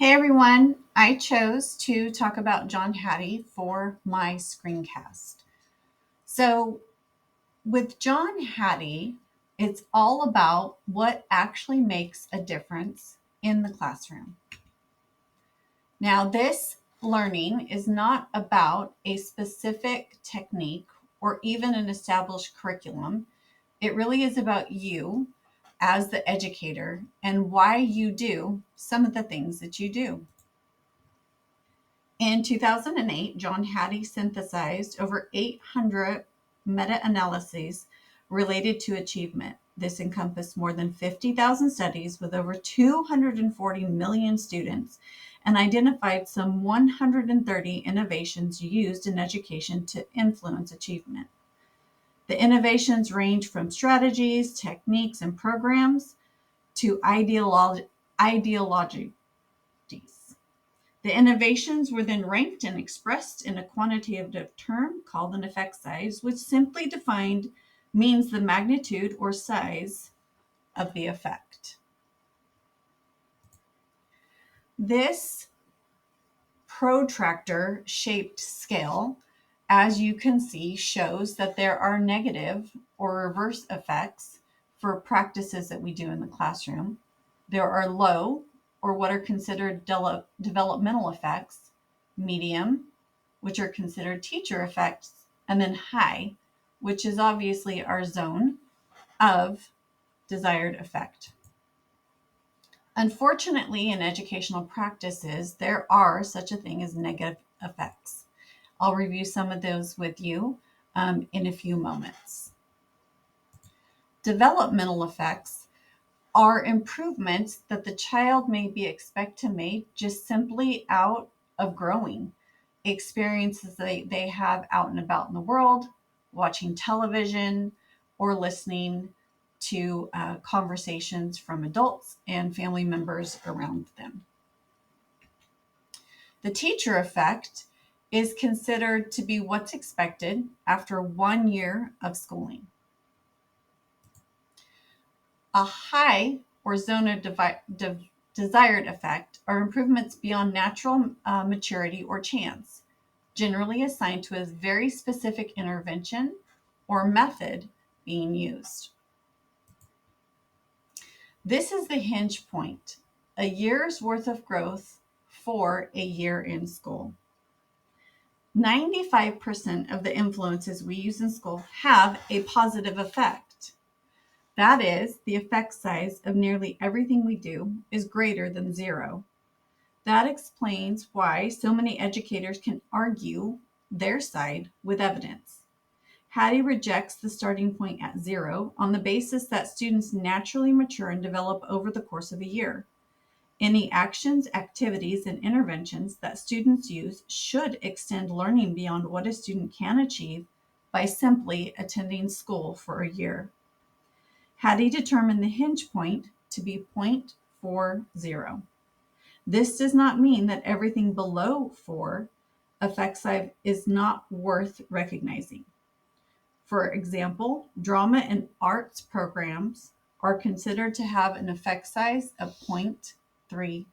Hey everyone, I chose to talk about John Hattie for my screencast. So, with John Hattie, it's all about what actually makes a difference in the classroom. Now, this learning is not about a specific technique or even an established curriculum. It really is about you as the educator and why you do some of the things that you do. In 2008, John Hattie synthesized over 800 meta-analyses related to achievement. This encompassed more than 50,000 studies with over 240 million students and identified some 130 innovations used in education to influence achievement. The innovations range from strategies, techniques, and programs to ideologies. The innovations were then ranked and expressed in a quantitative term called an effect size, which simply defined means the magnitude or size of the effect. This protractor shaped scale, as you can see, shows that there are negative or reverse effects for practices that we do in the classroom. There are low, or what are considered developmental effects, medium, which are considered teacher effects, and then high, which is obviously our zone of desired effect. Unfortunately, in educational practices, there are such a thing as negative effects. I'll review some of those with you in a few moments. Developmental effects are improvements that the child may be expected to make just simply out of growing, experiences they have out and about in the world, watching television, or listening to conversations from adults and family members around them. The teacher effect is considered to be what's expected after 1 year of schooling. A high or zone of desired effect are improvements beyond natural maturity or chance, generally assigned to a very specific intervention or method being used. This is the hinge point, a year's worth of growth for a year in school. 95% of the influences we use in school have a positive effect. That is, the effect size of nearly everything we do is greater than 0. That explains why so many educators can argue their side with evidence. Hattie rejects the starting point at 0 on the basis that students naturally mature and develop over the course of a year. Any actions, activities, and interventions that students use should extend learning beyond what a student can achieve by simply attending school for a year. Hattie determined the hinge point to be 0.40. This does not mean that everything below 4 effect size is not worth recognizing. For example, drama and arts programs are considered to have an effect size of 0.35.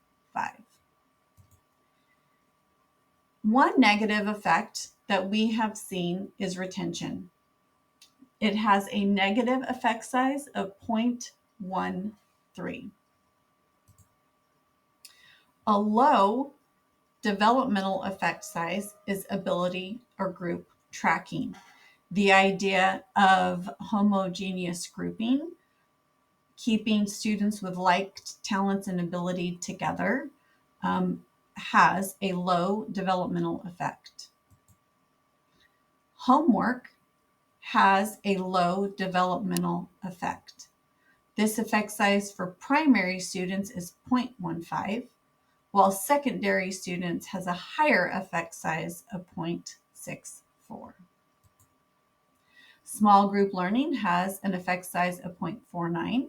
One negative effect that we have seen is retention. It has a negative effect size of 0.13. A low developmental effect size is ability or group tracking. The idea of homogeneous grouping, keeping students with like talents and ability together, has a low developmental effect. Homework has a low developmental effect. This effect size for primary students is 0.15, while secondary students has a higher effect size of 0.64. Small group learning has an effect size of 0.49.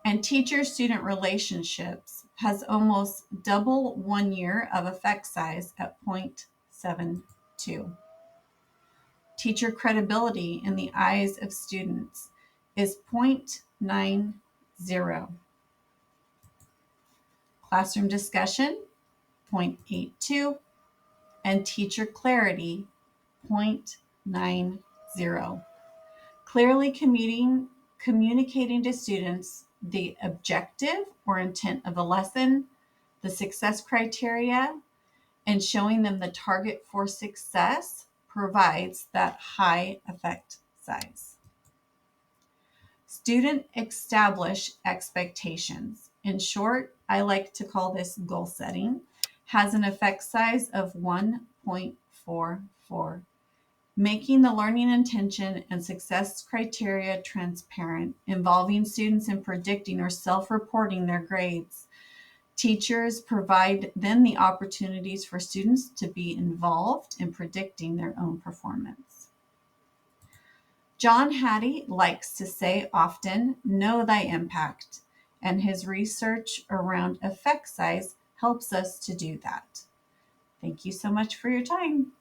And teacher-student relationships has almost double 1 year of effect size at 0.72. Teacher credibility in the eyes of students is 0.90. Classroom discussion, 0.82, and teacher clarity, 0.90. Clearly communicating to students the objective or intent of a lesson, the success criteria, and showing them the target for success provides that high effect size. Student establish expectations. In short, I like to call this goal setting, has an effect size of 1.44, making the learning intention and success criteria transparent, involving students in predicting or self-reporting their grades. Teachers provide then the opportunities for students to be involved in predicting their own performance. John Hattie likes to say often, know thy impact, and his research around effect size helps us to do that. Thank you so much for your time.